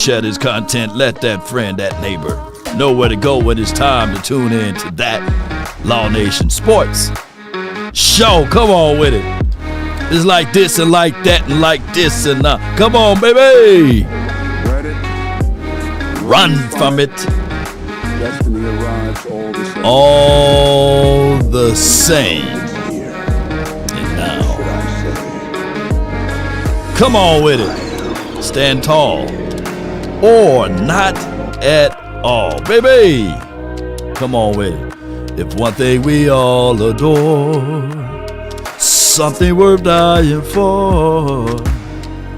Share this content. Let that friend, that neighbor know where to go when it's time to tune in to that Law Nation Sports show. Come on with it. It's like this and like that and like this and that. Come on, baby. Run from it. Destiny arrives all the same. And now, come on with it. Stand tall or not at all, baby. Come on with it. If one thing we all adore, something worth dying for,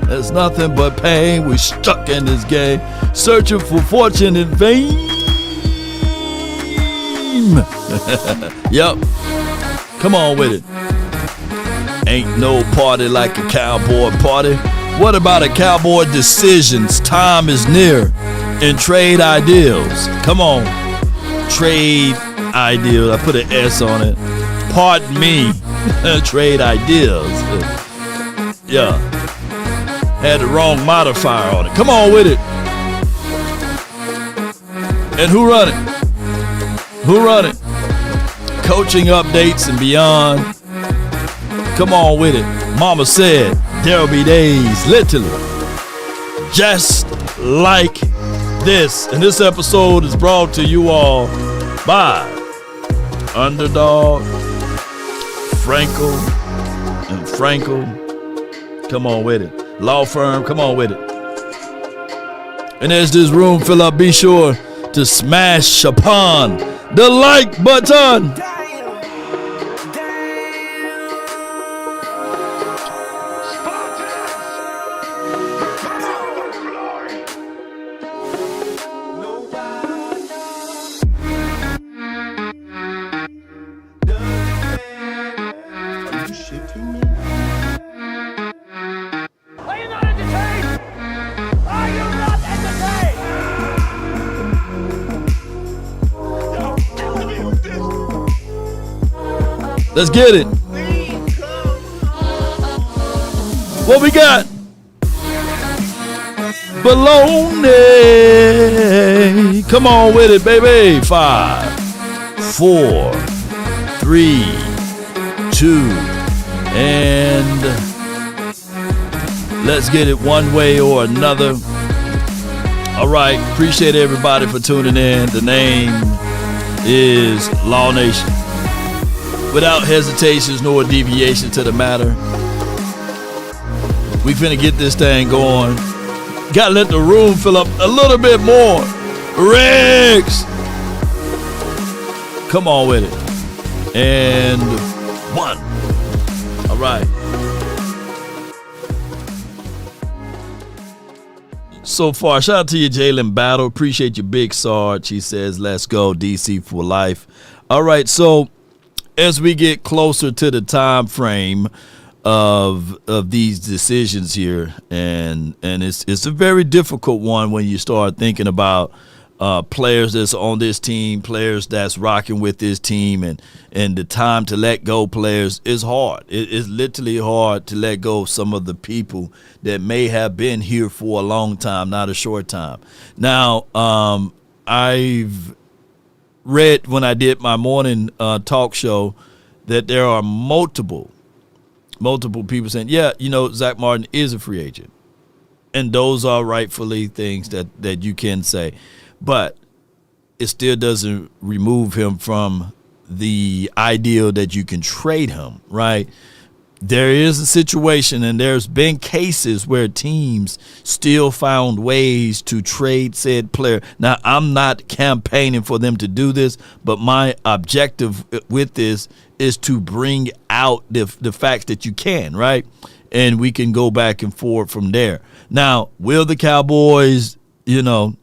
there's nothing but pain. We stuck in this game, searching for fortune in vain. Yup. Come on with it. Ain't no party like a cowboy party. What about a cowboy decisions? Time is near. And trade ideals. Come on. Trade ideals. I put an S on it. Pardon me. Trade ideals. Yeah. Had the wrong modifier on it. Come on with it. And who run it? Who run it? Coaching updates and beyond. Come on with it. Mama said there'll be days, literally, just like this. And this episode is brought to you all by Underdog, Frenkel, and Frenkel. Come on with it. Law firm, come on with it. And as this room fill up, be sure to smash upon the like button. Let's get it. What we got? Baloney. Come on with it, baby. 5, 4, 3, 2, and let's get it one way or another. All right. Appreciate everybody for tuning in. The name is Law Nation. Without hesitations nor deviation to the matter, we finna get this thing going. Gotta let the room fill up a little bit more. Riggs! Come on with it. And 1. All right. So far, shout out to you, Jalen Battle. Appreciate you, Big Sarge. He says, let's go, DC for life. All right, so as we get closer to the time frame of these decisions here, and it's a very difficult one when you start thinking about players that's on this team, players that's rocking with this team, and the time to let go players is hard. It's literally hard to let go of some of the people that may have been here for a long time, not a short time. Now, I've read when I did my morning talk show that there are multiple people saying, yeah, Zach Martin is a free agent. And those are rightfully things that you can say. But it still doesn't remove him from the ideal that you can trade him, right? There is a situation, and there's been cases where teams still found ways to trade said player. Now, I'm not campaigning for them to do this, but my objective with this is to bring out the facts that you can, right? And we can go back and forth from there. Now, will the Cowboys, Def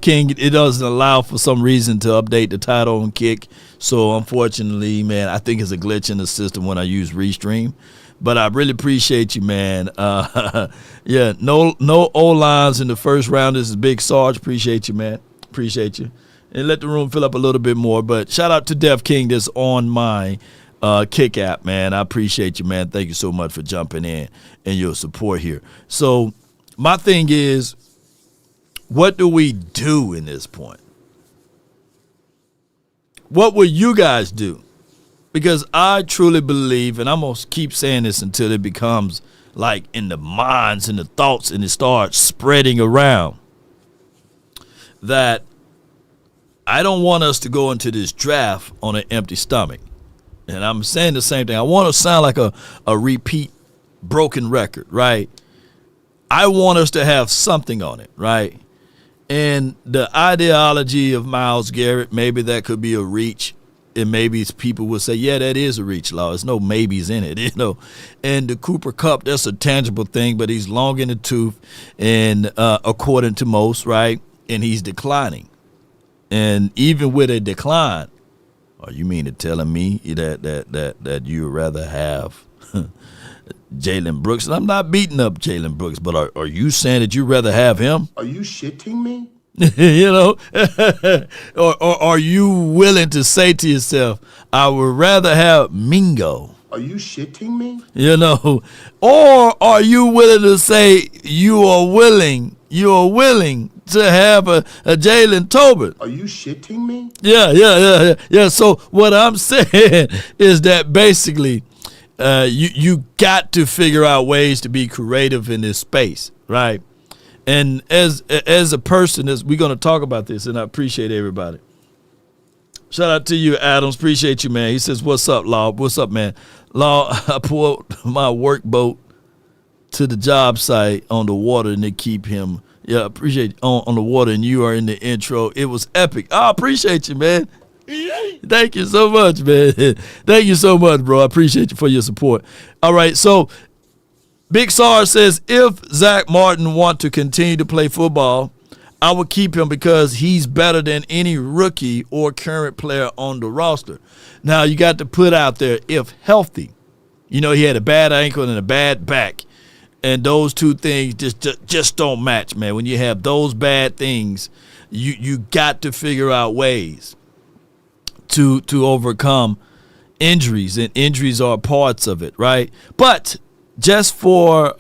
King, it doesn't allow for some reason to update the title and kick. So, unfortunately, man, I think it's a glitch in the system when I use Restream. But I really appreciate you, man. No O-lines in the first round. This is Big Sarge. Appreciate you, man. Appreciate you. And let the room fill up a little bit more. But shout out to Def King that's on my Kick app, man. I appreciate you, man. Thank you so much for jumping in and your support here. So, my thing is, what do we do in this point? What will you guys do? Because I truly believe, and I'm going to keep saying this until it becomes like in the minds and the thoughts and it starts spreading around, that I don't want us to go into this draft on an empty stomach. And I'm saying the same thing. I want to sound like a repeat broken record, right? I want us to have something on it, right? And the ideology of Myles Garrett, maybe that could be a reach. And maybe people will say, yeah, that is a reach, Law. There's no maybes in it, you know. And the Cooper Kupp, that's a tangible thing, but he's long in the tooth, and according to most, right? And he's declining. And even with a decline, are you mean to telling me that you would rather have Jalen Brooks? And I'm not beating up Jalen Brooks, but are you saying that you'd rather have him? Are you shitting me? You know, or are you willing to say to yourself, I would rather have Mingo? Are you shitting me? You know, or are you willing to say you are willing to have a Jalen Tobin? Are you shitting me? Yeah. So what I'm saying is that basically, you got to figure out ways to be creative in this space, right? And as a person, as we're going to talk about this, and I appreciate everybody. Shout out to you, Adams. Appreciate you, man. He says, what's up, Law? What's up, man? Law, I pulled my work boat to the job site on the water, and they keep him. Yeah, appreciate on the water, and you are in the intro. It was epic. I appreciate you, man. Thank you so much, man. Thank you so much, bro. I appreciate you for your support. All right, so Big Sar says, if Zach Martin want to continue to play football, I would keep him because he's better than any rookie or current player on the roster. Now, you got to put out there, if healthy. You know, he had a bad ankle and a bad back, and those two things just don't match, man. When you have those bad things, you got to figure out ways to overcome injuries, and injuries are parts of it, right? But just for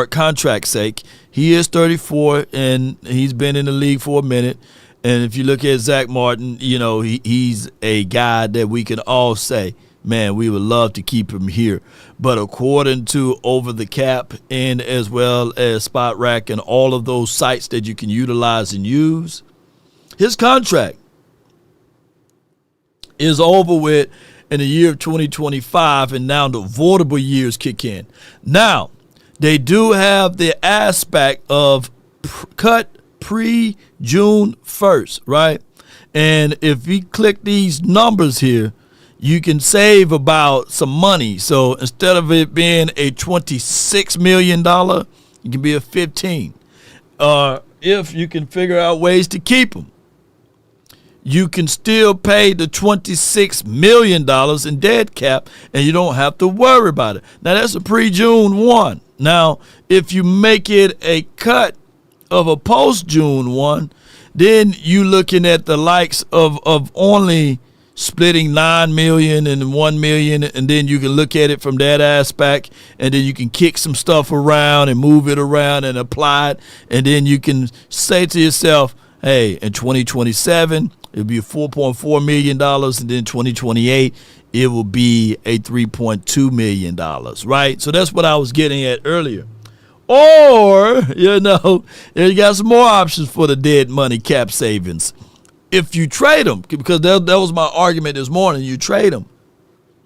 contract's sake, he is 34 and he's been in the league for a minute. And if you look at Zach Martin, you know, he's a guy that we can all say, man, we would love to keep him here. But according to Over the Cap and as well as Spot Rack and all of those sites that you can utilize and use, his contract is over with in the year of 2025, and now the voidable years kick in. Now, they do have the aspect of cut pre-June 1st, right? And if you click these numbers here, you can save about some money. So instead of it being a $26 million, it can be a 15. If you can figure out ways to keep them, you can still pay the $26 million in dead cap, and you don't have to worry about it. Now, that's a pre-June 1. Now, if you make it a cut of a post-June 1, then you looking at the likes of only splitting $9 million and $1 million, and then you can look at it from that aspect, and then you can kick some stuff around and move it around and apply it, and then you can say to yourself, hey, in 2027, it'll be $4.4 million, and then 2028, it will be a $3.2 million, right? So that's what I was getting at earlier. Or, you know, you got some more options for the dead money cap savings. If you trade them, because that was my argument this morning, you trade them,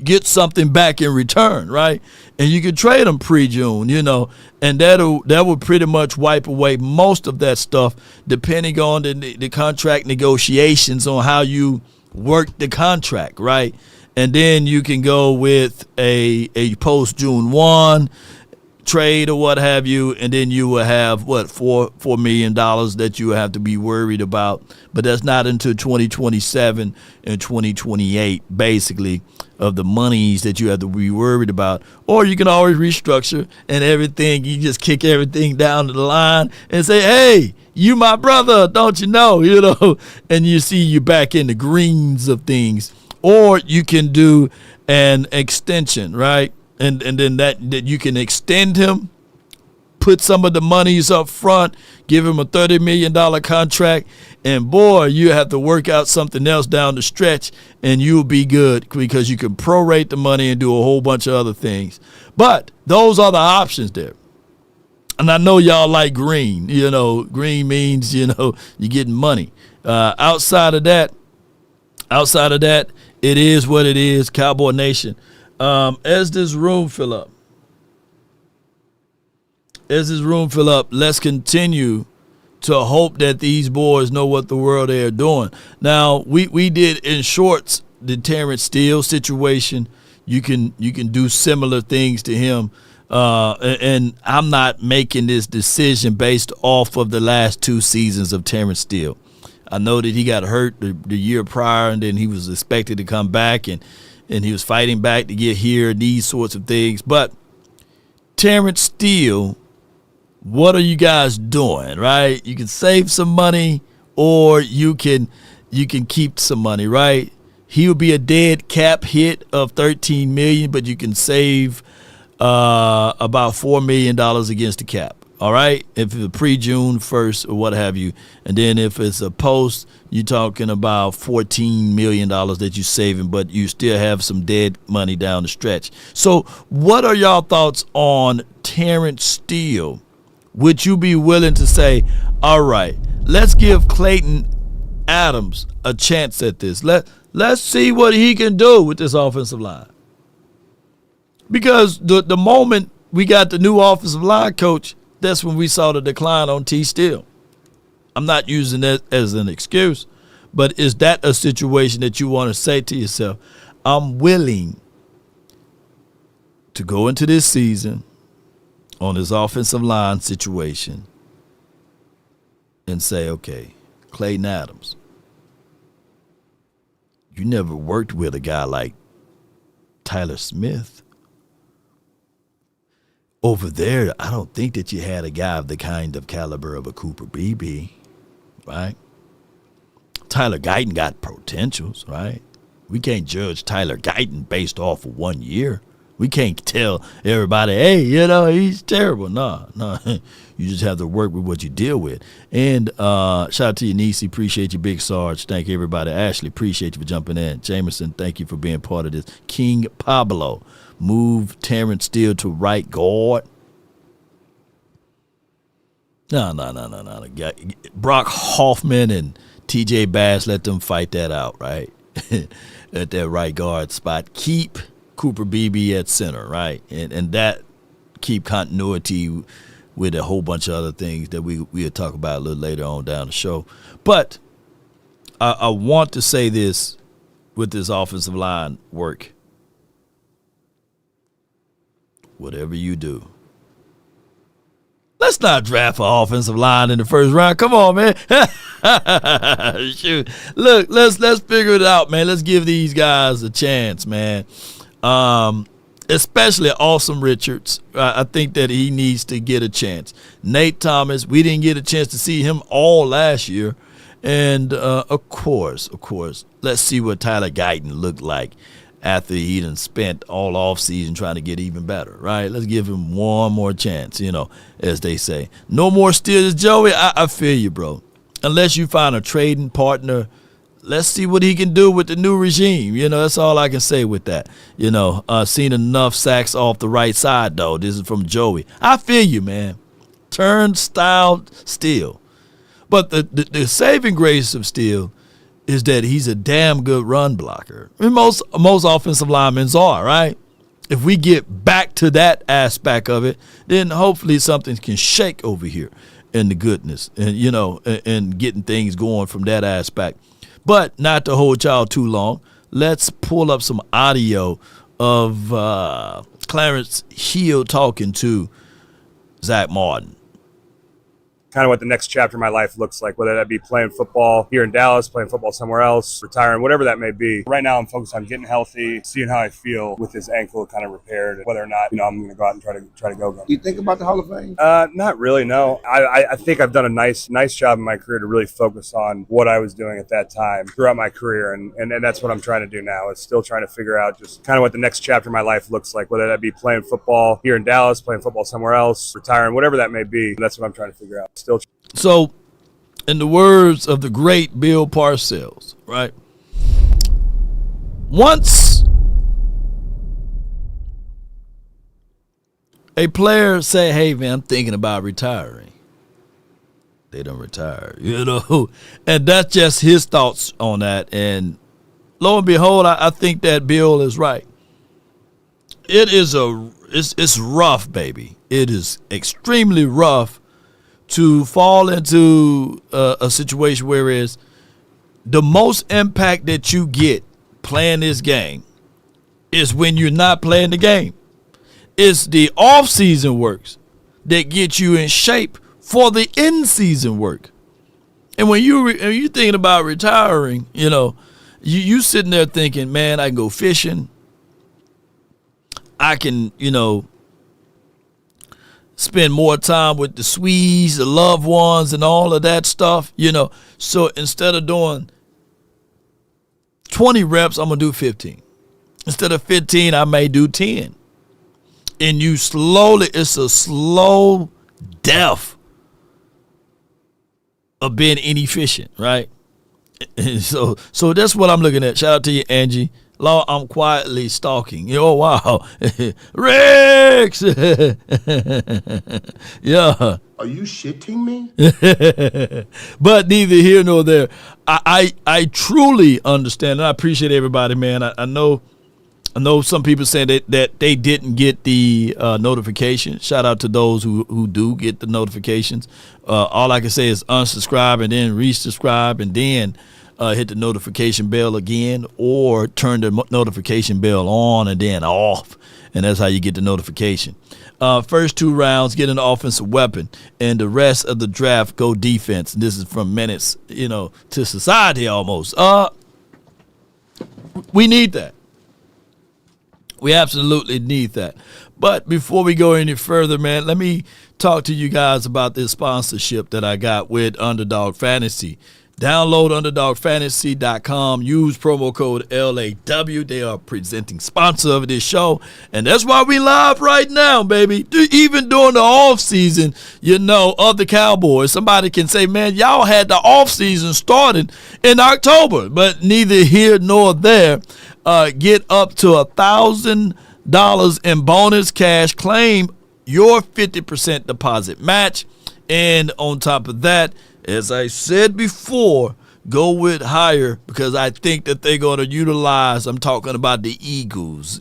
get something back in return, right? And you can trade them pre-June, you know, and that will pretty much wipe away most of that stuff, depending on the contract negotiations on how you work the contract, right? And then you can go with a post-June 1 trade or what have you, and then you will have $4 million that you have to be worried about. But that's not until 2027 and 2028, basically, of the monies that you have to be worried about. Or you can always restructure and everything. You just kick everything down to the line and say, hey, you my brother, don't you know? You know, and you see you back in the greens of things. Or you can do an extension, right? And then that you can extend him put some of the monies up front, give him a $30 million contract, and boy, you have to work out something else down the stretch, and you'll be good because you can prorate the money and do a whole bunch of other things. But those are the options there. And I know y'all like green. Green means, you're getting money. Outside of that, it is what it is, Cowboy Nation. As this room fill up, let's continue to hope that these boys know what the world they are doing. Now, we did in shorts the Terrence Steele situation. You can do similar things to him. And I'm not making this decision based off of the last 2 seasons of Terrence Steele. I know that he got hurt the year prior, and then he was expected to come back, and he was fighting back to get here, these sorts of things. But Terrence Steele, what are you guys doing, right? You can save some money, or you can keep some money, right? He'll be a dead cap hit of $13 million, but you can save about $4 million against the cap. All right, if it's pre-June 1st or what have you, and then if it's a post, you're talking about $14 million that you're saving, but you still have some dead money down the stretch. So what are y'all thoughts on Terrence Steele? Would you be willing to say, all right, let's give Clayton Adams a chance at this. Let's see what he can do with this offensive line. Because the moment we got the new offensive line coach, that's when we saw the decline on T. Steele. I'm not using that as an excuse, but is that a situation that you want to say to yourself, I'm willing to go into this season on this offensive line situation and say, okay, Clayton Adams, you never worked with a guy like Tyler Smith. Over there, I don't think that you had a guy of the kind of caliber of a Cooper Beebe, right? Tyler Guyton got potentials, right? We can't judge Tyler Guyton based off of 1 year. We can't tell everybody, hey, he's terrible. No. You just have to work with what you deal with. And shout out to you, Nisi. Appreciate you, Big Sarge. Thank you, everybody. Ashley, appreciate you for jumping in. Jameson, thank you for being part of this. King Pablo, move Terrence Steele to right guard. No. Brock Hoffman and T.J. Bass, let them fight that out, right? At that right guard spot. Keep Cooper Beebe at center, right? And that keep continuity with a whole bunch of other things that we'll talk about a little later on down the show. But I want to say this with this offensive line work. Whatever you do, let's not draft an offensive line in the first round. Come on, man. Shoot. Look, let's figure it out, man. Let's give these guys a chance, man. Especially Awesome Richards. I think that he needs to get a chance. Nate Thomas, we didn't get a chance to see him all last year. And, of course, let's see what Tyler Guyton looked like after he done spent all offseason trying to get even better, right? Let's give him one more chance, as they say. No more steals, Joey. I feel you, bro. Unless you find a trading partner, let's see what he can do with the new regime. That's all I can say with that. Seen enough sacks off the right side, though. This is from Joey. I feel you, man. Turnstile Steele. But the saving grace of Steele is that he's a damn good run blocker. I mean, most offensive linemen are, right? If we get back to that aspect of it, then hopefully something can shake over here in the goodness and, and getting things going from that aspect. But not to hold y'all too long, let's pull up some audio of Clarence Hill talking to Zach Martin. kind of what the next chapter of my life looks like, whether that be playing football here in Dallas, playing football somewhere else, retiring, whatever that may be. Right now I'm focused on getting healthy, seeing how I feel with this ankle kind of repaired, whether or not, I'm going to go out and try to go. You think about the Hall of Fame? Not really, no. I think I've done a nice job in my career to really focus on what I was doing at that time throughout my career, and that's what I'm trying to do now, is still trying to figure out just kind of what the next chapter of my life looks like, whether that be playing football here in Dallas, playing football somewhere else, retiring, whatever that may be. That's what I'm trying to figure out. So, in the words of the great Bill Parcells, right? Once a player say, hey, man, I'm thinking about retiring, they don't retire, and that's just his thoughts on that. And lo and behold, I think that Bill is right. It's rough, baby. It is extremely rough to fall into a situation where it's the most impact that you get playing this game is when you're not playing the game. It's the off-season works that get you in shape for the in-season work. And when you're thinking about retiring, you sitting there thinking, man, I can go fishing. I can, spend more time with the sweets, the loved ones, and all of that stuff, So instead of doing 20 reps, I'm going to do 15. Instead of 15, I may do 10. And it's a slow death of being inefficient, right? So that's what I'm looking at. Shout out to you, Angie. Law, I'm quietly stalking. Oh, wow. Rex! Yeah. Are you shitting me? But neither here nor there. I truly understand, and I appreciate everybody, man. I know some people saying that they didn't get the notification. Shout out to those who do get the notifications. All I can say is unsubscribe and then resubscribe and then hit the notification bell again, or turn the notification bell on and then off, and that's how you get the notification. First 2 rounds, get an offensive weapon, and the rest of the draft go defense. And this is from minutes, to society almost. We need that. We absolutely need that. But before we go any further, man, let me talk to you guys about this sponsorship that I got with Underdog Fantasy. Download UnderdogFantasy.com. Use promo code LAW. They are presenting sponsor of this show. And that's why we live right now, baby. Even during the off season, of the Cowboys. Somebody can say, man, y'all had the off season started in October. But neither here nor there. Get up to $1,000 in bonus cash. Claim your 50% deposit match. And on top of that, as I said before, go with higher, because I think that they're going to utilize, I'm talking about the Eagles,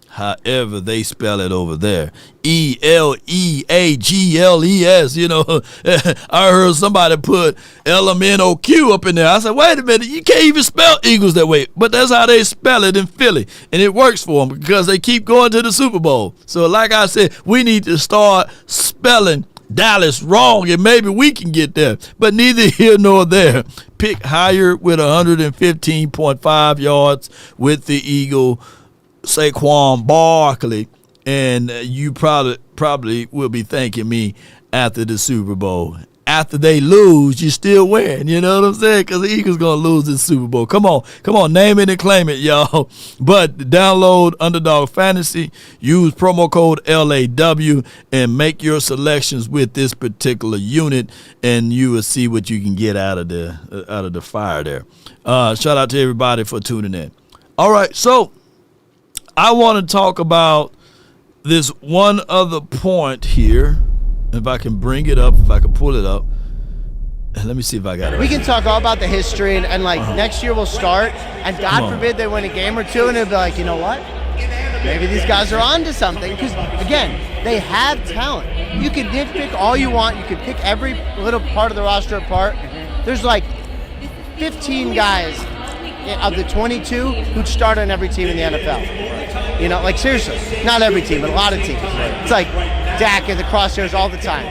however they spell it over there. ELEAGLES, I heard somebody put LMNOQ up in there. I said, wait a minute, you can't even spell Eagles that way. But that's how they spell it in Philly. And it works for them because they keep going to the Super Bowl. So like I said, we need to start spelling Dallas wrong, and maybe we can get there. But neither here nor there. Pick higher with 115.5 yards with the Eagle, Saquon Barkley, and you probably will be thanking me after the Super Bowl. After they lose, you still win. You know what I'm saying? Because the Eagles going to lose this Super Bowl. Come on, name it and claim it, y'all. But download Underdog Fantasy, use promo code LAW, and make your selections with this particular unit, and you will see what you can get out of the fire there. Shout out to everybody for tuning in. All right, so I want to talk about this one other point here. If I can bring it up, if I can pull it up. Let me see if I got it. We can talk all about the history, and next year we'll start, and God forbid they win a game or two, and it'll be like, you know what? Maybe these guys are on to something, because, again, they have talent. You can nitpick all you want. You can pick every little part of the roster apart. There's 15 guys of the 22 who'd start on every team in the NFL. Seriously, not every team, but a lot of teams. It's like Dak in the crosshairs all the time.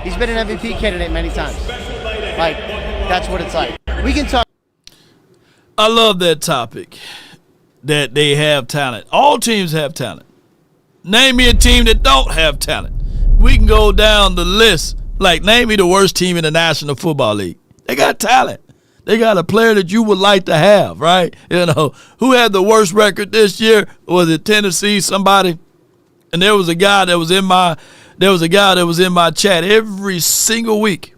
He's been an MVP candidate many times. Like, that's what it's like. We can talk. I love that topic, that they have talent. All teams have talent. Name me a team that don't have talent. We can go down the list. Like, name me the worst team in the National Football League. They got talent. They got a player that you would like to have, right? You know, who had the worst record this year? Was it Tennessee, somebody? And there was a guy that was in my chat every single week.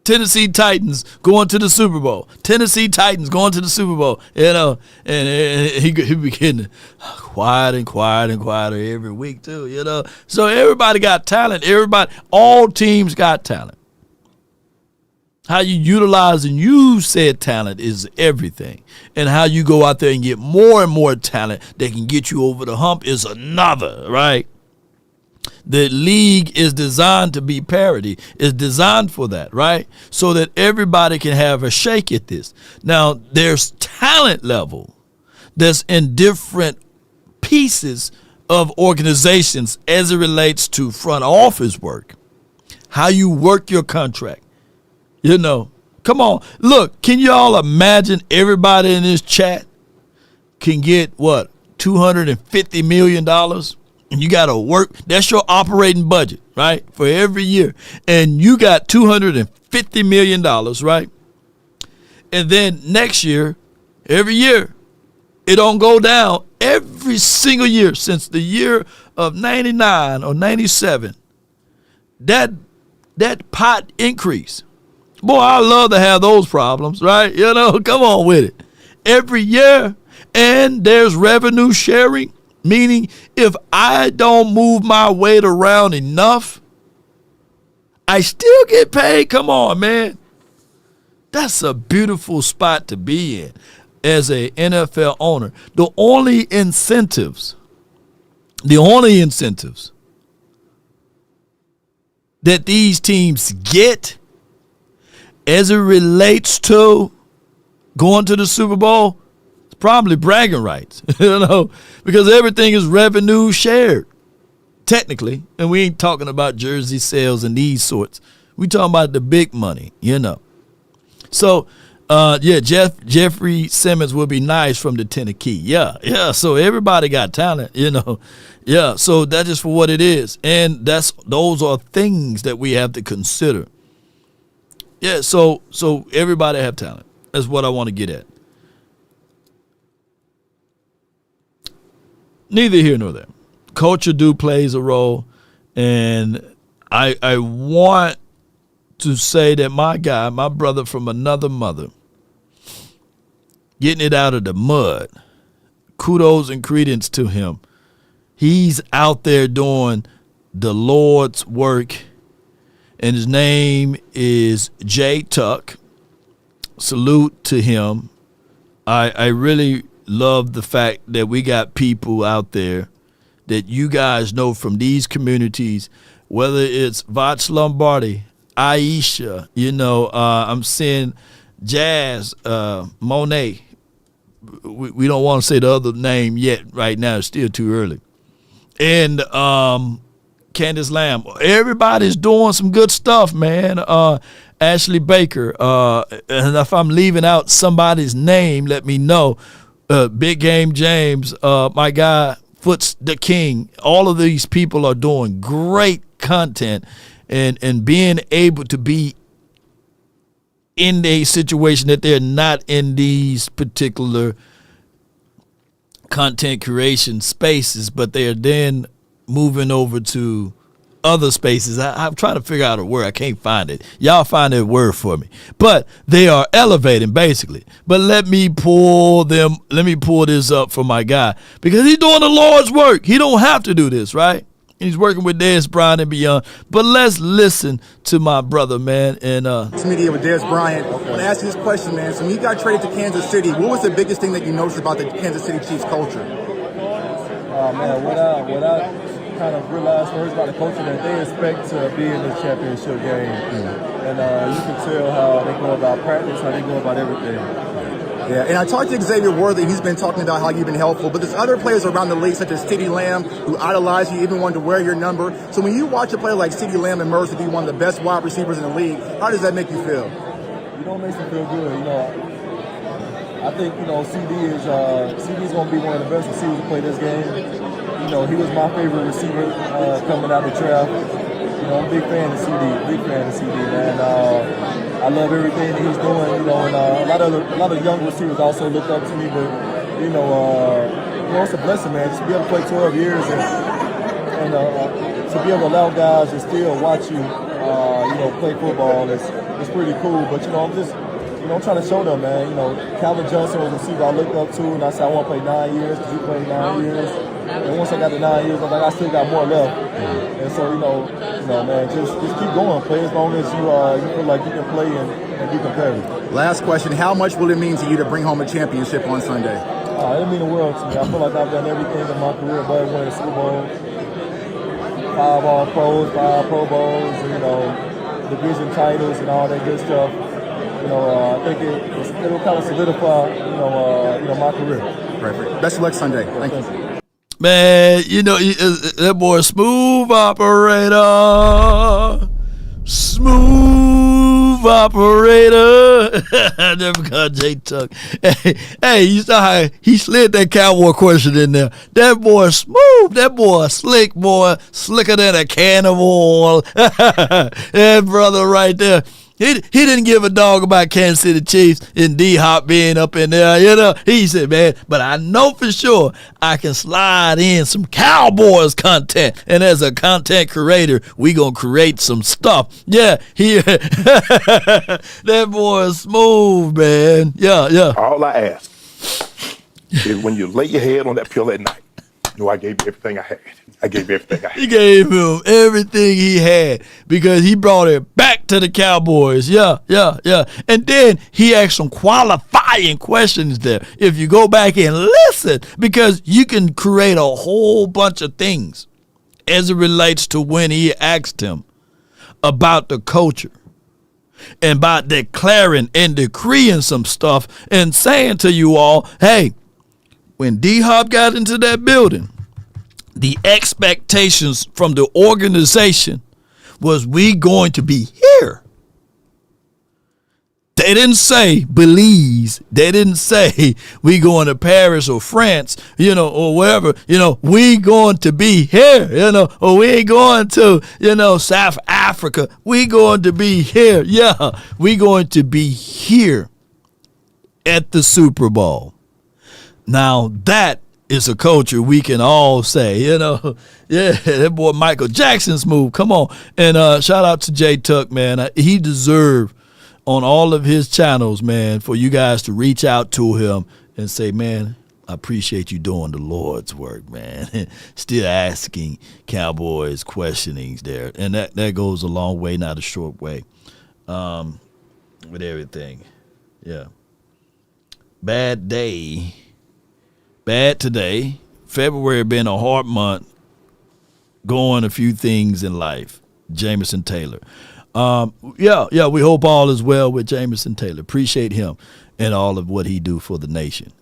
Tennessee Titans going to the Super Bowl. Tennessee Titans going to the Super Bowl. You know, and he be getting quiet and quieter every week too, you know. So everybody got talent. All teams got talent. How you utilize and use said talent is everything. And how you go out there and get more and more talent that can get you over the hump is another, right? The league is designed to be parity. It's designed for that, right? So that everybody can have a shake at this. Now, there's talent level that's in different pieces of organizations as it relates to front office work. How you work your contract. You know, come on. Look, can you all imagine everybody in this chat can get, what, $250 million? And you got to work. That's your operating budget, right, for every year. And you got $250 million, right? And then next year, every year, it don't go down every single year since the year of 99 or 97. That pot increase. Boy, I love to have those problems, right? You know, come on with it. Every year. And there's revenue sharing. Meaning, if I don't move my weight around enough, I still get paid. Come on, man. That's a beautiful spot to be in as a NFL owner. The only incentives that these teams get as it relates to going to the Super Bowl, probably bragging rights, you know, because everything is revenue shared, technically. And we ain't talking about jersey sales and these sorts. We talking about the big money, you know. So, Jeffrey Simmons would be nice from the Tennessee. Yeah. So everybody got talent, you know. Yeah. So that's just for what it is, and those are things that we have to consider. Yeah. So everybody have talent. That's what I want to get at. Neither here nor there. Culture plays a role, and I want to say that my brother from another mother, getting it out of the mud, kudos and credence to him. He's out there doing the Lord's work, and his name is Jay Tuck. Salute to him. I really love the fact that we got people out there that you guys know from these communities, whether it's Voch Lombardi, Aisha, you know, I'm seeing Jazz, Monet. We don't want to say the other name yet right now. It's still too early. And Candace Lamb. Everybody's doing some good stuff, man. Ashley Baker. And if I'm leaving out somebody's name, let me know. Big Game James, my guy, Foots the King. All of these people are doing great content and being able to be in a situation that they're not in these particular content creation spaces, but they're then moving over to other spaces. I'm trying to figure out a word. I can't find it. Y'all find that word for me. But they are elevating, basically. But let me pull this up for my guy, because he's doing the Lord's work. He don't have to do this, right? He's working with Dez Bryant and beyond. But let's listen to my brother, man. And This media with Dez Bryant. I want to ask you this question, man. So when you got traded to Kansas City, what was the biggest thing that you noticed about the Kansas City Chiefs culture? Man, what I kind of realized first about the culture, that they expect to be in the championship game. And you can tell how they go about practice, how they go about everything. Yeah, and I talked to Xavier Worthy. He's been talking about how you've been helpful, but there's other players around the league, such as CeeDee Lamb, who idolize you, even wanted to wear your number. So when you watch a player like CeeDee Lamb emerge to be one of the best wide receivers in the league, how does that make you feel? It makes me feel good. I think CeeDee is going to be one of the best receivers to play this game. He was my favorite receiver coming out the draft. I'm a big fan of CeeDee, man. I love everything that he's doing. And a lot of young receivers also look up to me, but it's a blessing, man. Just to be able to play 12 years and to be able to allow guys to still watch you, play football is pretty cool. But I'm trying to show them, man. Calvin Johnson was a receiver I looked up to, and I said I want to play 9 years because you played 9 years. And once I got to 9 years, I'm like, I still got more left. And so, man, just keep going. Play as long as you feel like you can play and be competitive. Last question: how much will it mean to you to bring home a championship on Sunday? It means the world to me. I feel like I've done everything in my career, but winning a Super Bowl, 5 All-Pros, 5 Pro Bowls, division titles and all that good stuff. I think it'll kind of solidify, my career. Perfect. Best of luck Sunday. Thank you. Man, that boy smooth operator. Smooth operator. I never got J Tuck. Hey, you saw how he slid that Cowboy question in there. That boy smooth. That boy slick, boy. Slicker than a can of oil. That brother right there. He didn't give a dog about Kansas City Chiefs and D-Hop being up in there, He said, man, but I know for sure I can slide in some Cowboys content. And as a content creator, we going to create some stuff. Yeah, that boy is smooth, man. Yeah. All I ask is when you lay your head on that pillow at night, I gave you everything I had. He gave him everything he had because he brought it back to the Cowboys. Yeah. And then he asked some qualifying questions there. If you go back and listen, because you can create a whole bunch of things as it relates to when he asked him about the culture and about declaring and decreeing some stuff and saying to you all, hey, when D-Hop got into that building, the expectations from the organization was we going to be here. They didn't say Belize. They didn't say we going to Paris or France, or wherever. We going to be here, or we ain't going to, South Africa. We going to be here. Yeah, we going to be here at the Super Bowl. Now that is a culture we can all say, yeah, that boy Michael Jackson's move. Come on. And shout out to J Tuck, man. He deserved on all of his channels, man, for you guys to reach out to him and say, man, I appreciate you doing the Lord's work, man. Still asking Cowboys questionings there. And that goes a long way, not a short way, with everything. Yeah. Bad day. Bad today. February being a hard month. Going a few things in life. Jameson Taylor. We hope all is well with Jameson Taylor. Appreciate him and all of what he do for the nation.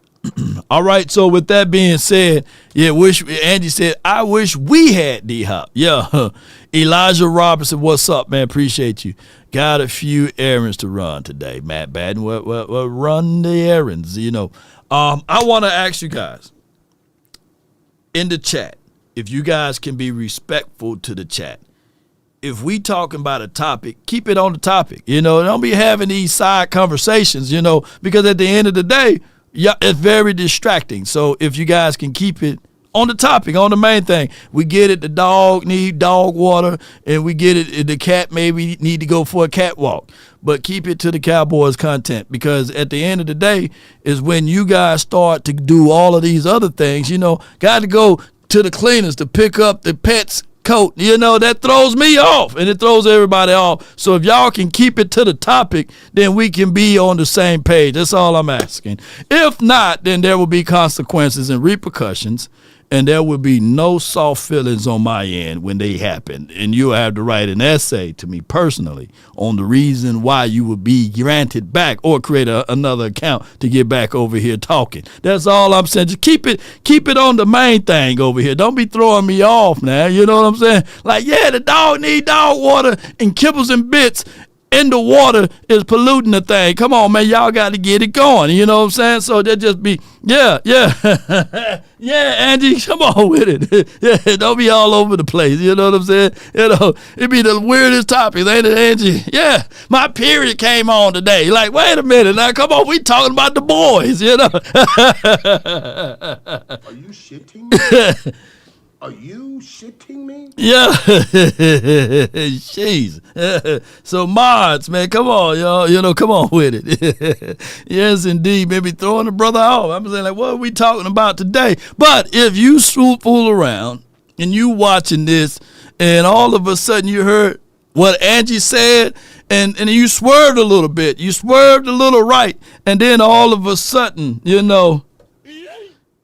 All right, so with that being said, Andy said, I wish we had D-Hop. Yeah. Elijah Robertson, what's up, man? Appreciate you. Got a few errands to run today. Matt Baden, well, run the errands, I want to ask you guys in the chat, if you guys can be respectful to the chat. If we talking about a topic, keep it on the topic. Don't be having these side conversations, because at the end of the day, it's very distracting. So if you guys can keep it on the topic, on the main thing. We get it, the dog need dog water, and we get it, the cat maybe need to go for a cat walk. But keep it to the Cowboys content, because at the end of the day is when you guys start to do all of these other things, got to go to the cleaners to pick up the pet's coat, that throws me off, and it throws everybody off. So if y'all can keep it to the topic, then we can be on the same page. That's all I'm asking. If not, then there will be consequences and repercussions, and there will be no soft feelings on my end when they happen. And you'll have to write an essay to me personally on the reason why you would be granted back, or create another account to get back over here talking. That's all I'm saying. Just keep it on the main thing over here. Don't be throwing me off now. You know what I'm saying? Like, yeah, the dog need dog water, and kibbles and bits in the water is polluting the thing. Come on, man. Y'all got to get it going. You know what I'm saying? So that just be, yeah. Yeah, Angie, come on with it. Yeah, don't be all over the place. You know what I'm saying? You know, it be the weirdest topics, ain't it, Angie? Yeah, my period came on today. Like, wait a minute. Now, come on. We talking about the boys, you know. Are you shitting me? Are you shitting me? Yeah. Jeez. So, Mods, man, come on, y'all. You know, come on with it. Yes, indeed. Maybe throwing the brother off. I'm saying, like, what are we talking about today? But if you fool around and you watching this, and all of a sudden you heard what Angie said, and you swerved a little bit. You swerved a little right. And then all of a sudden, you know,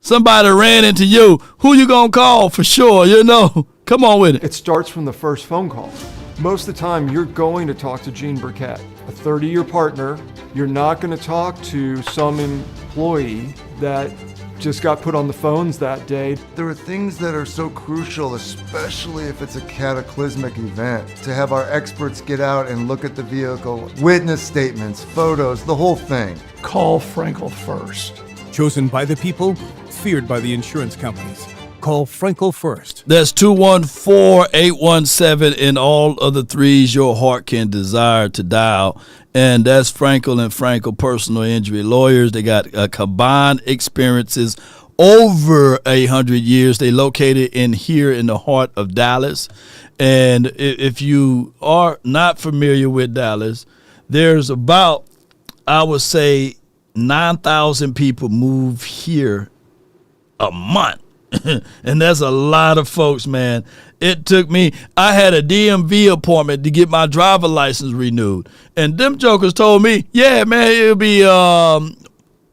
somebody ran into you. Who you gonna call for sure, you know? Come on with it. It starts from the first phone call. Most of the time, you're going to talk to Gene Burkett, a 30-year partner. You're not going to talk to some employee that just got put on the phones that day. There are things that are so crucial, especially if it's a cataclysmic event, to have our experts get out and look at the vehicle, witness statements, photos, the whole thing. Call Frenkel first. Chosen by the people, feared by the insurance companies. Call Frenkel first. That's 214-817 in all of the threes your heart can desire to dial. And that's Frenkel and Frenkel Personal Injury Lawyers. They got combined experiences over 100 years. They located here in the heart of Dallas. And if you are not familiar with Dallas, there's about, I would say, 9,000 people move here a month. And that's a lot of folks, man. It took me, I had a DMV appointment to get my driver license renewed. And them jokers told me, yeah, man, it'll be,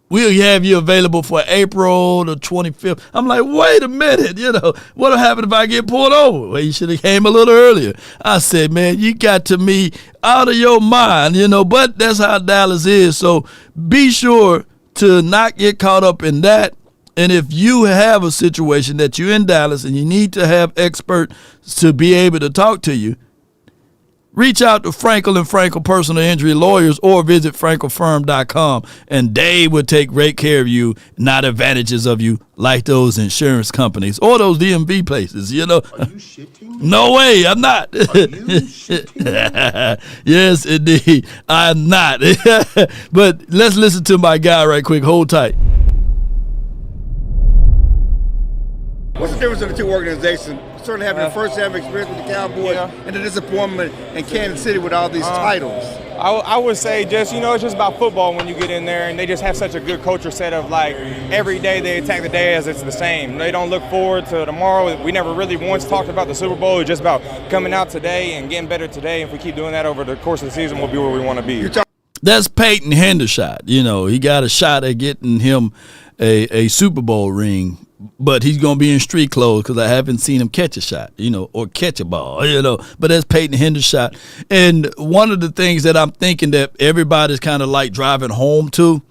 we'll have you available for April the 25th. I'm like, wait a minute, you know, what'll happen if I get pulled over? Well, you should have came a little earlier. I said, man, you got to me out of your mind, you know, but that's how Dallas is. So be sure to not get caught up in that. And if you have a situation that you're in Dallas and you need to have experts to be able to talk to you, reach out to Frenkel and Frenkel Personal Injury Lawyers, or visit FrenkelFirm.com, and they will take great care of you, not advantages of you like those insurance companies or those DMV places, you know. Are you shitting me? No way, I'm not. Are you shitting me? Yes, indeed, I'm not. But let's listen to my guy right quick. Hold tight. What's the difference in the two organizations? Certainly having your first ever experience with the Cowboys and the disappointment in Kansas City with all these titles. I would say just, you know, it's just about football when you get in there, and they just have such a good culture set of, like, every day they attack the day as it's the same. They don't look forward to tomorrow. We never really once talked about the Super Bowl. It's just about coming out today and getting better today. If we keep doing that over the course of the season, we'll be where we want to be. That's Peyton Hendershot. You know, he got a shot at getting him a Super Bowl ring, but he's going to be in street clothes because I haven't seen him catch a shot, you know, or catch a ball, you know. But that's Peyton Hendershot. And one of the things that I'm thinking that everybody's kind of like driving home to,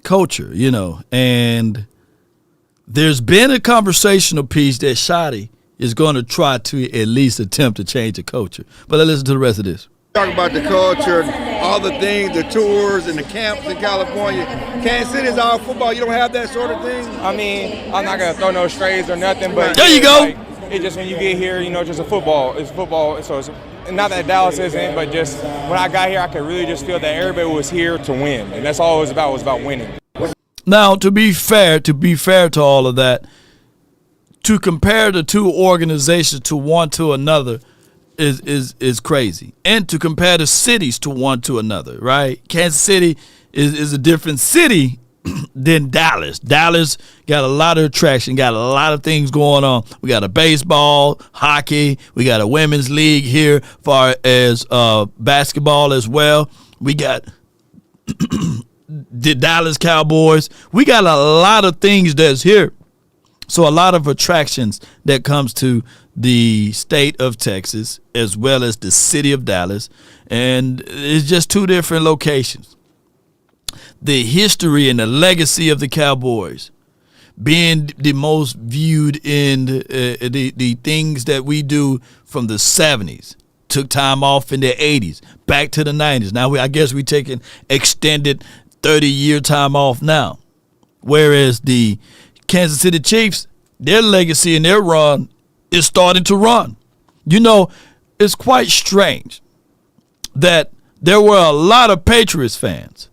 culture, you know. And there's been a conversational piece that Shotty is going to try to at least attempt to change the culture. But let's listen to the rest of this. Talk about the culture, all the things, the tours and the camps in California. Kansas City is all football. You don't have that sort of thing? I mean, I'm not going to throw no strays or nothing, but there you go. Like, it's just when you get here, you know, just it's football. So it's not that Dallas isn't, but just when I got here, I could really just feel that everybody was here to win. And that's all it was about winning. Now, to be fair to all of that, to compare the two organizations to one to another is crazy. And to compare the cities to one to another, right? Kansas City is a different city than Dallas. Dallas got a lot of attraction, got a lot of things going on. We got a baseball, hockey, we got a women's league here, far as basketball as well. We got the Dallas Cowboys. We got a lot of things that's here. So a lot of attractions that comes to the state of Texas as well as the city of Dallas, and it's just two different locations. The history and the legacy of the Cowboys being the most viewed in the things that we do from the 70s, took time off in the 80s, back to the 90s. Now I guess we're taking extended 30-year time off now. Whereas the Kansas City Chiefs, their legacy and their run is starting to run. You know, it's quite strange that there were a lot of Patriots fans.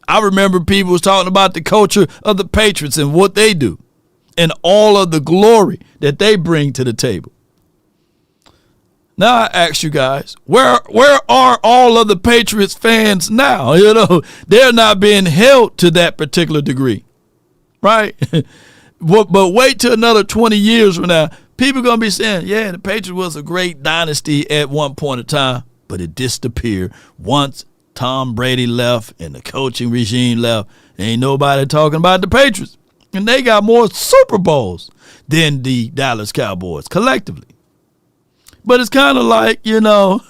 I remember people was talking about the culture of the Patriots and what they do and all of the glory that they bring to the table. Now I ask you guys, where are all of the Patriots fans now? You know, they're not being held to that particular degree, right? But wait till another 20 years from now, people are going to be saying, yeah, the Patriots was a great dynasty at one point in time, but it disappeared once Tom Brady left and the coaching regime left. Ain't nobody talking about the Patriots. And they got more Super Bowls than the Dallas Cowboys collectively. But it's kind of like, you know,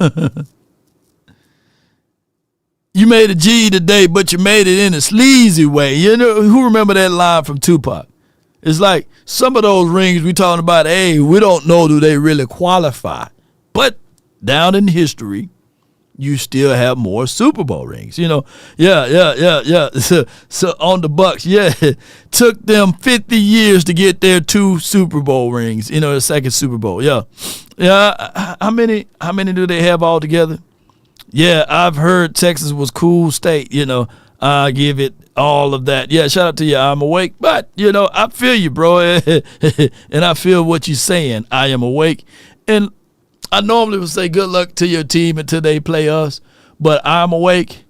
you made a G today, but you made it in a sleazy way. You know, who remember that line from Tupac? It's like some of those rings we talking about, hey, we don't know do they really qualify. But down in history, you still have more Super Bowl rings. You know, yeah. So on the Bucks, took them 50 years to get their 2 Super Bowl rings, you know, the second Super Bowl. Yeah. How many do they have altogether? Yeah, I've heard Texas was cool state, you know. I give it all of that. Yeah, shout out to you. I'm awake. But, you know, I feel you, bro. And I feel what you're saying. I am awake. And I normally would say good luck to your team until they play us, but I'm awake.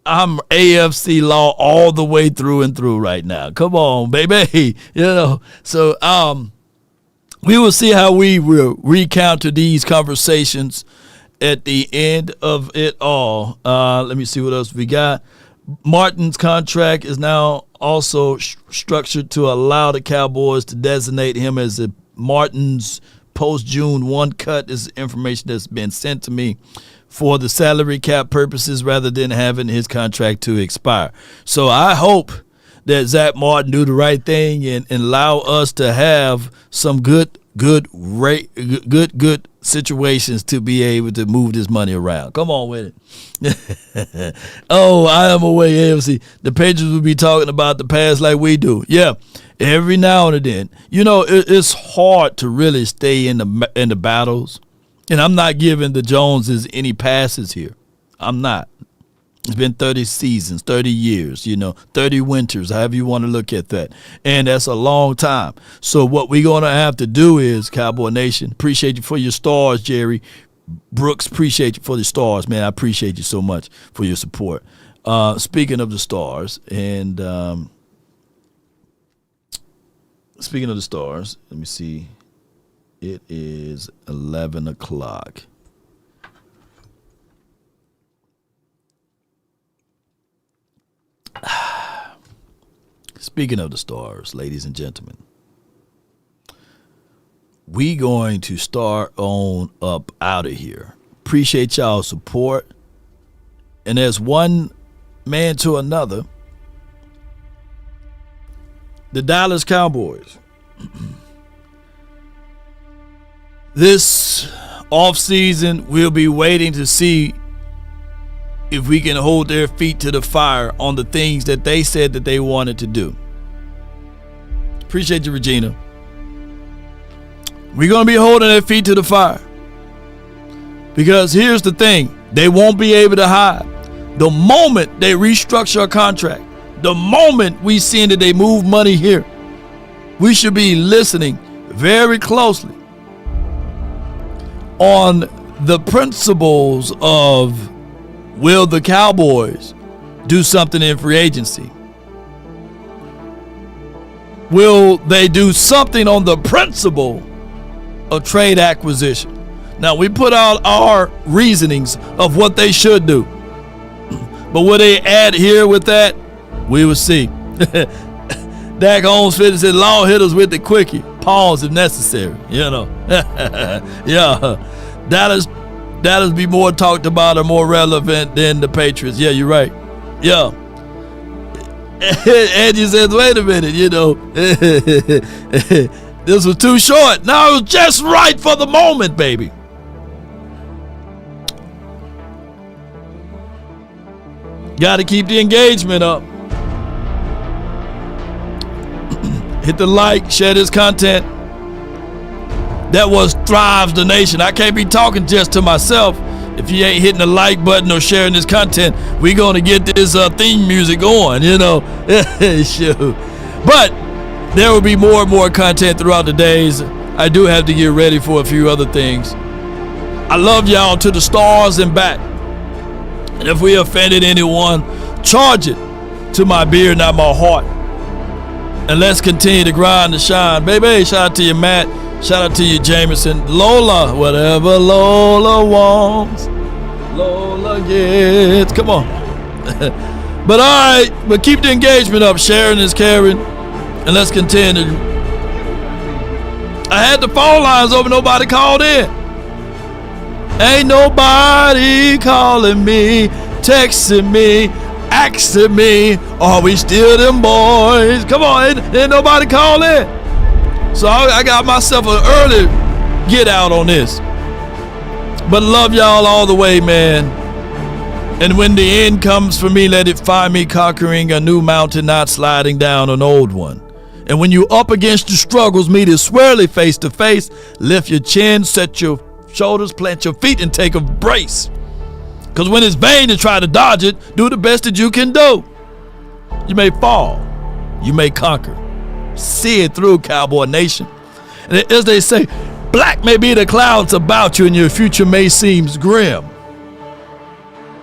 I'm AFC law all the way through and through right now. Come on, baby. You know, so we will see how we will recounter these conversations at the end of it all. Let me see what else we got. Martin's contract is now also structured to allow the Cowboys to designate him as a Martin's post-June 1 cut. Is information that's been sent to me for the salary cap purposes rather than having his contract to expire. So I hope that Zach Martin do the right thing and allow us to have some good situations to be able to move this money around. Come on with it. Oh, I am away, AFC. The Patriots will be talking about the past like we do. Yeah. Every now and then, you know, it's hard to really stay in the battles, and I'm not giving the Joneses any passes here. I'm not. It's been 30 seasons, 30 years, you know, 30 winters, however you want to look at that, and that's a long time. So what we're gonna have to do is, Cowboy Nation, appreciate you for your stars, Jerry Brooks. Appreciate you for the stars, man. I appreciate you so much for your support. Speaking of the stars, and speaking of the stars, let me see. It is 11 o'clock. Speaking of the stars, ladies and gentlemen, we going to start on up out of here. Appreciate y'all's support. And as one man to another, the Dallas Cowboys. This offseason, we'll be waiting to see if we can hold their feet to the fire on the things that they said that they wanted to do. Appreciate you, Regina. We're going to be holding their feet to the fire. Because here's the thing. They won't be able to hide. The moment they restructure a contract, the moment we see that they move money here, we should be listening very closely on the principles of, will the Cowboys do something in free agency? Will they do something on the principle of trade acquisition? Now, we put out our reasonings of what they should do. But will they add here with that? We will see. Dak Holmes said, law hit us with the quickie. pause if necessary, you know. Yeah, Dallas be more talked about or more relevant than the Patriots. Yeah, you're right. Yeah. Angie says, wait a minute, you know. This was too short. No, it was just right for the moment, baby. Got to keep the engagement up. Hit the like, share this content. That was Thrives the Nation. I can't be talking just to myself. If you ain't hitting the like button or sharing this content, we gonna get this theme music going, you know. Sure. But there will be more and more content throughout the days. I do have to get ready for a few other things. I love y'all to the stars and back. And if we offended anyone, charge it to my beard, not my heart. And let's continue to grind and shine. Baby, shout out to you, Matt. Shout out to you, Jameson. Lola, whatever Lola wants, Lola gets. Come on. But all right, but keep the engagement up. Sharing is caring. And let's continue. I had the phone lines open. Nobody called in. Ain't nobody calling me, texting me, asking me, are we still them boys? Come on, ain't nobody calling. So I got myself an early get out on this. But love y'all all the way, man. And when the end comes for me, let it find me conquering a new mountain, not sliding down an old one. And when you up against the struggles, meet it squarely face to face, lift your chin, set your shoulders, plant your feet, and take a brace. Because when it's vain to try to dodge it, do the best that you can do. You may fall, you may conquer. See it through, Cowboy Nation. And as they say, black may be the clouds about you and your future may seem grim.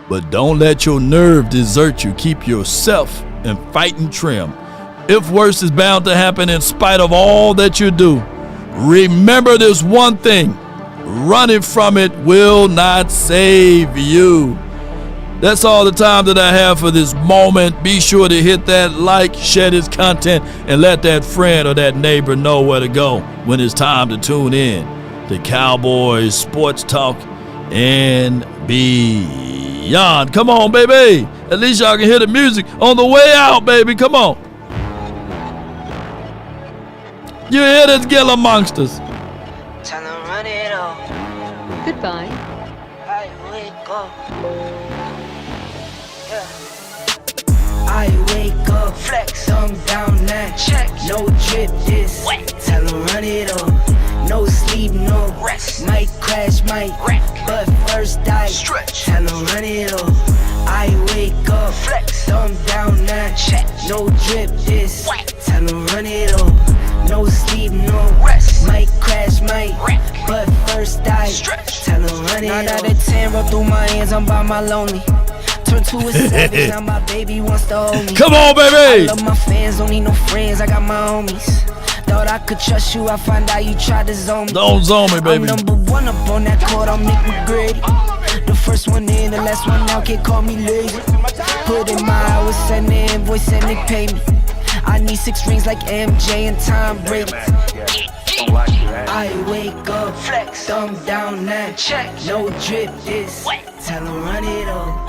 But don't let your nerve desert you. Keep yourself in fighting trim. If worse is bound to happen in spite of all that you do, remember this one thing. Running from it will not save you. That's all the time that I have for this moment. Be sure to hit that like, share this content, and let that friend or that neighbor know where to go when it's time to tune in to Cowboys Sports Talk and beyond. Come on, baby. At least y'all can hear the music on the way out, baby. Come on. You hear this girl amongst us. Goodbye. I wake up. Yeah. I wake up. Flex. Thumb down now. Check. No drip this. Wet. Tell them run it up. No sleep, no rest. Might crash, might wreck. But first I stretch. Tell them run it up. I wake up. Flex. Thumb down now. Check. No drip this. Wet. Tell them run it up. No sleep, no rest. Might crash, might wreck. But first I stretch. Tell them run it. 9 out of 10 roll through my hands. I'm by my lonely. Turn to a savage. Now my baby wants to hold me. Come on, baby. I love my fans. Don't need no friends. I got my homies. Thought I could trust you. I find out you tried to zone me. Don't zone me, baby. I'm number one up on that court. I'm Nick McGrady. The first one in, the last one out. Can't call me lazy. Put in my hours, send the invoice, and they pay me. I need 6 rings like MJ and Tom Brady. I wake up, flex, thumb down now. Check, no drip this. Tell them run it up.